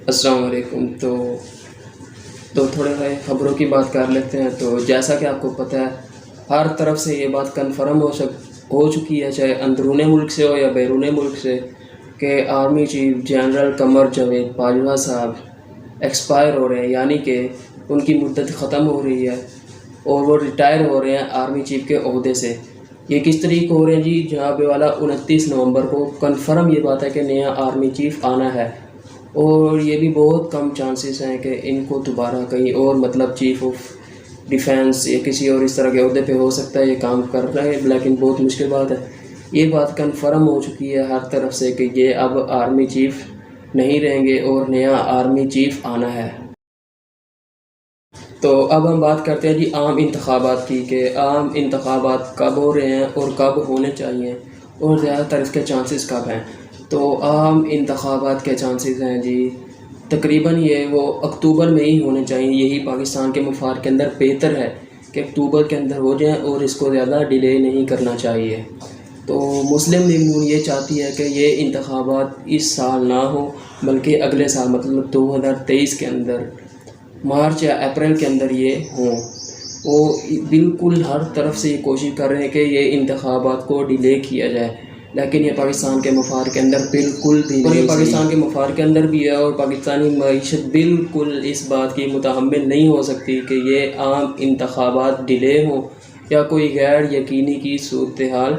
السلام علیکم۔ تو تھوڑے سے خبروں کی بات کر لیتے ہیں۔ تو جیسا کہ آپ کو پتہ ہے، ہر طرف سے یہ بات کنفرم ہو چکی ہے، چاہے اندرون ملک سے ہو یا بیرون ملک سے، کہ army chief general Qamar Javed Bajwa صاحب ایکسپائر ہو رہے ہیں، یعنی کہ ان کی مدت ختم ہو رہی ہے اور وہ ریٹائر ہو رہے ہیں آرمی چیف کے عہدے سے۔ یہ کس طریقے ہو رہے ہیں جی؟ جناب والا 29 نومبر کو کنفرم یہ بات ہے کہ نیا آرمی چیف آنا ہے، اور یہ بھی بہت کم چانسز ہیں کہ ان کو دوبارہ کہیں اور مطلب چیف آف ڈیفینس یا کسی اور اس طرح کے عہدے پہ ہو سکتا ہے یہ کام کر رہے ہیں، لیکن بہت مشکل بات ہے۔ یہ بات کنفرم ہو چکی ہے ہر طرف سے کہ یہ اب آرمی چیف نہیں رہیں گے اور نیا آرمی چیف آنا ہے۔ تو اب ہم بات کرتے ہیں جی عام انتخابات کی، کہ عام انتخابات کب ہو رہے ہیں اور کب ہونے چاہیے اور زیادہ تر اس کے چانسز کب ہیں۔ تو عام انتخابات کے چانسز ہیں جی تقریباً وہ اکتوبر میں ہی ہونے چاہیے۔ یہی پاکستان کے مفاد کے اندر بہتر ہے کہ اکتوبر کے اندر ہو جائیں اور اس کو زیادہ ڈیلے نہیں کرنا چاہیے۔ تو مسلم لیگ نون یہ چاہتی ہے کہ یہ انتخابات اس سال نہ ہوں بلکہ اگلے سال مطلب 2023 کے اندر مارچ یا اپریل کے اندر یہ ہوں۔ وہ بالکل ہر طرف سے یہ کوشش کر رہے ہیں کہ یہ انتخابات کو ڈیلے کیا جائے، لیکن یہ پاکستان کے مفاد کے اندر بالکل بھی نہیں، پاکستان کے مفاد کے اندر بھی ہے، اور پاکستانی معیشت بالکل اس بات کی متحمل نہیں ہو سکتی کہ یہ عام انتخابات ڈیلے ہوں یا کوئی غیر یقینی کی صورتحال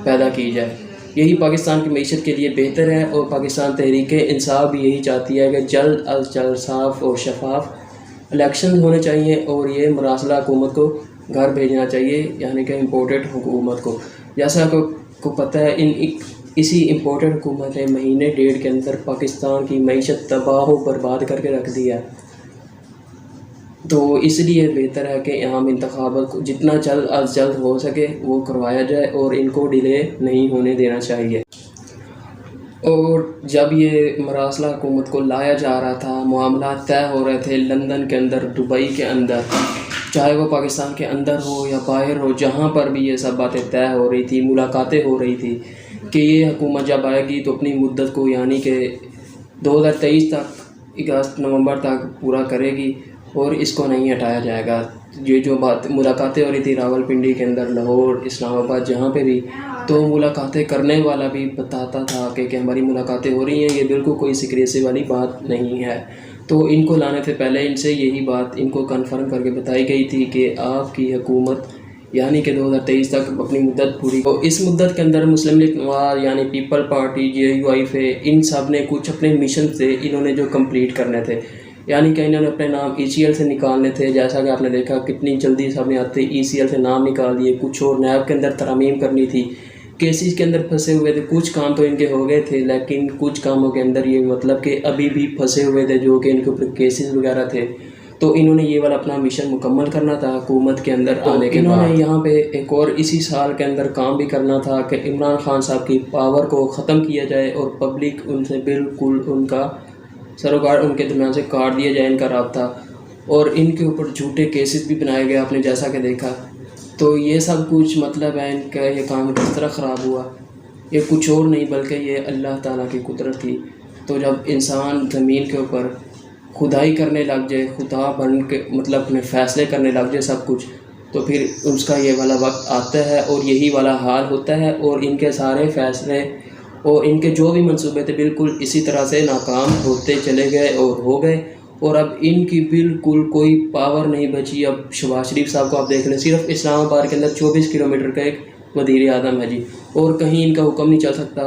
پیدا کی جائے۔ یہی پاکستان کی معیشت کے لیے بہتر ہے، اور پاکستان تحریک انصاف بھی یہی چاہتی ہے کہ جلد از جلد صاف اور شفاف الیکشن ہونے چاہیے اور یہ مراسلہ حکومت کو گھر بھیجنا چاہیے، یعنی کہ امپورٹڈ حکومت کو۔ جیسا کو پتہ ہے اسی امپورٹڈ حکومت نے مہینے ڈیڑھ کے اندر پاکستان کی معیشت تباہ و برباد کر کے رکھ دی ہے۔ تو اس لیے بہتر ہے کہ عام انتخابات کو جتنا جلد از جلد ہو سکے وہ کروایا جائے اور ان کو ڈیلے نہیں ہونے دینا چاہیے۔ اور جب یہ مراسلہ حکومت کو لایا جا رہا تھا، معاملات طے ہو رہے تھے لندن کے اندر، دبئی کے اندر، چاہے وہ پاکستان کے اندر ہو یا باہر ہو، جہاں پر بھی یہ سب باتیں طے ہو رہی تھی، ملاقاتیں ہو رہی تھی کہ یہ حکومت جب آئے گی تو اپنی مدت کو یعنی کہ 2023 تک، اگست نومبر تک پورا کرے گی اور اس کو نہیں ہٹایا جائے گا۔ یہ جو ملاقاتیں ہو رہی تھی راول پنڈی کے اندر، لاہور، اسلام آباد، جہاں پہ بھی، تو ملاقاتیں کرنے والا بھی بتاتا تھا کہ ہماری ملاقاتیں ہو رہی ہیں، یہ بالکل کوئی سیکریسی والی بات نہیں ہے۔ تو ان کو لانے سے پہلے ان سے یہی بات ان کو کنفرم کر کے بتائی گئی تھی کہ آپ کی حکومت یعنی کہ 2023 تک اپنی مدت پوری، تو اس مدت کے اندر مسلم لیگ نواز یعنی پیپل پارٹی، JUIF، ان سب نے کچھ اپنے مشن سے انہوں نے جو کمپلیٹ کرنے تھے، یعنی کہ انہوں نے اپنے نام ECL سے نکالنے تھے۔ جیسا کہ آپ نے دیکھا کتنی جلدی سب نے آتے ECL سے نام نکال دیے، کچھ اور نیب کے اندر ترامیم کرنی تھی، کیسز کے اندر پھنسے ہوئے تھے، کچھ کام تو ان کے ہو گئے تھے لیکن کچھ کاموں کے اندر یہ مطلب کہ ابھی بھی پھنسے ہوئے تھے جو کہ ان کے اوپر کیسز وغیرہ تھے۔ تو انہوں نے یہ والا اپنا مشن مکمل کرنا تھا حکومت کے اندر آنے کے بعد۔ انہوں نے یہاں پہ ایک اور اسی سال کے اندر کام بھی کرنا تھا کہ عمران خان صاحب کی پاور کو ختم کیا جائے اور پبلک ان سے بالکل ان کا سروکار ان کے درمیان سے کاٹ دیا جائے ان کا رابطہ، اور ان کے اوپر جھوٹے کیسز بھی بنائے گئے، آپ نے جیسا کہ دیکھا۔ تو یہ سب کچھ مطلب ہے ان کا یہ کام کس طرح خراب ہوا، یہ کچھ اور نہیں بلکہ یہ اللہ تعالیٰ کی قدرت تھی۔ تو جب انسان زمین کے اوپر خدائی کرنے لگ جائے، خدا بن کے مطلب اپنے فیصلے کرنے لگ جائے سب کچھ، تو پھر اس کا یہ والا وقت آتا ہے اور یہی والا حال ہوتا ہے، اور ان کے سارے فیصلے اور ان کے جو بھی منصوبے تھے بالکل اسی طرح سے ناکام ہوتے چلے گئے اور ہو گئے، اور اب ان کی بالکل کوئی پاور نہیں بچی۔ اب شہباز شریف صاحب کو آپ دیکھ لیں، صرف اسلام آباد کے اندر 24 کلومیٹر کا ایک وزیر اعظم ہے جی، اور کہیں ان کا حکم نہیں چل سکتا۔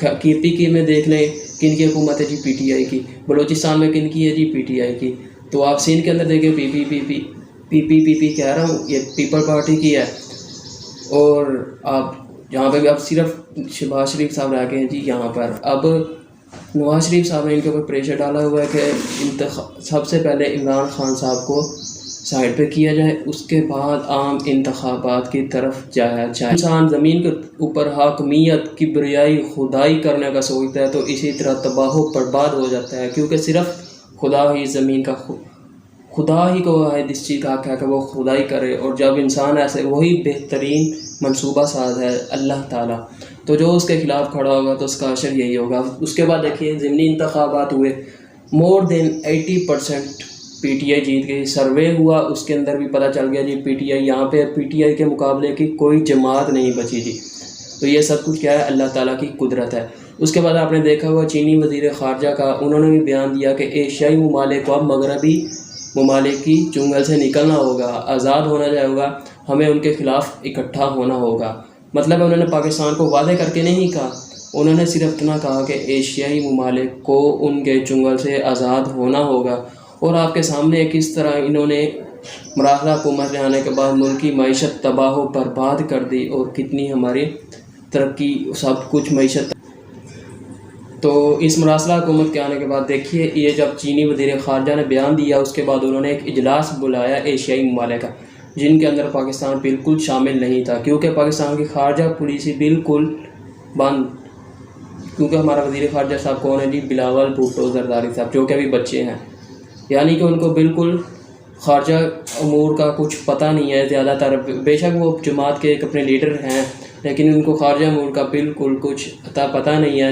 KPK میں دیکھ لیں کن کی حکومت ہے جی، PTI کی۔ بلوچستان میں کن کی ہے جی، PTI کی۔ تو آپ سندھ کے اندر دیکھیں PPP کہہ رہا ہوں، یہ پیپل پارٹی کی ہے، اور آپ جہاں پہ بھی اب صرف شہباز شریف صاحب رہ گئے ہیں جی یہاں پر۔ اب نواز شریف صاحب نے ان کے اوپر پریشر ڈالا ہوا ہے کہ سب سے پہلے عمران خان صاحب کو سائڈ پہ کیا جائے، اس کے بعد عام انتخابات کی طرف جایا جائے۔ انسان زمین کے اوپر حاکمیت، کبریائی، خدائی کرنے کا سوچتا ہے تو اسی طرح تباہ و برباد ہو جاتا ہے، کیونکہ صرف خدا ہی زمین کا خدا ہی کو ہے اس چیز کا حق ہے کہ وہ خدائی کرے، اور جب انسان ایسے وہی بہترین منصوبہ ساز ہے اللہ تعالیٰ، تو جو اس کے خلاف کھڑا ہوگا تو اس کا اشر یہی ہوگا۔ اس کے بعد دیکھیے ضمنی انتخابات ہوئے، مور دین 80% پی ٹی آئی جیت گئی. سروے ہوا اس کے اندر بھی پتہ چل گیا جی پی ٹی آئی، یہاں پہ پی ٹی آئی کے مقابلے کی کوئی جماعت نہیں بچی جی. تو یہ سب کچھ کیا ہے؟ اللہ تعالیٰ کی قدرت ہے. اس کے بعد آپ نے دیکھا ہوا چینی وزیر خارجہ کا، انہوں نے بھی بیان دیا کہ ایشیائی ممالک کو اب مغربی ممالک کی چنگل سے نکلنا ہوگا، آزاد ہونا ہوگا، ہمیں ان کے خلاف اکٹھا ہونا ہوگا. مطلب انہوں نے پاکستان کو واضح کر کے نہیں کہا، انہوں نے صرف اتنا کہا کہ ایشیائی ممالک کو ان کے چنگل سے آزاد ہونا ہوگا. اور آپ کے سامنے کس طرح انہوں نے مراسلہ حکومت میں آنے کے بعد ملک کی معیشت تباہ و برباد کر دی، اور کتنی ہماری ترقی سب کچھ معیشت. تو اس مراسلہ حکومت کے آنے کے بعد دیکھیے، یہ جب چینی وزیر خارجہ نے بیان دیا اس کے بعد انہوں نے ایک اجلاس بلایا ایشیائی ممالک کا، جن کے اندر پاکستان بالکل شامل نہیں تھا، کیونکہ پاکستان کی خارجہ پالیسی بالکل بند. کیونکہ ہمارا وزیر خارجہ صاحب کون ہے جی؟ بلاول بھٹو زرداری صاحب، جو کہ ابھی بچے ہیں، یعنی کہ ان کو بالکل خارجہ امور کا کچھ پتہ نہیں ہے زیادہ تر. بے شک وہ جماعت کے ایک اپنے لیڈر ہیں، لیکن ان کو خارجہ امور کا بالکل کچھ پتہ نہیں ہے.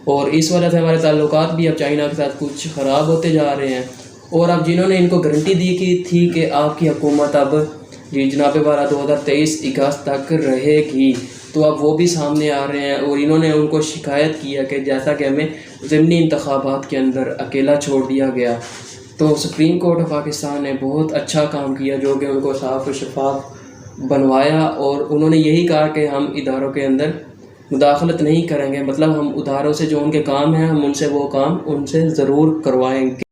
اور اس وجہ سے ہمارے تعلقات بھی اب چائنا کے ساتھ کچھ خراب ہوتے جا رہے ہیں. اور اب جنہوں نے ان کو گارنٹی دی کی تھی کہ آپ کی حکومت اب جی جناب والا 2023 اگست تک رہے گی، تو اب وہ بھی سامنے آ رہے ہیں. اور انہوں نے ان کو شکایت کیا کہ جیسا کہ ہمیں ضمنی انتخابات کے اندر اکیلا چھوڑ دیا گیا. تو سپریم کورٹ آف پاکستان نے بہت اچھا کام کیا، جو کہ ان کو صاف و شفاف بنوایا. اور انہوں نے یہی کہا کہ ہم اداروں کے اندر مداخلت نہیں کریں گے، مطلب ہم اداروں سے جو ان کے کام ہیں ہم ان سے وہ کام ان سے ضرور کروائیں گے.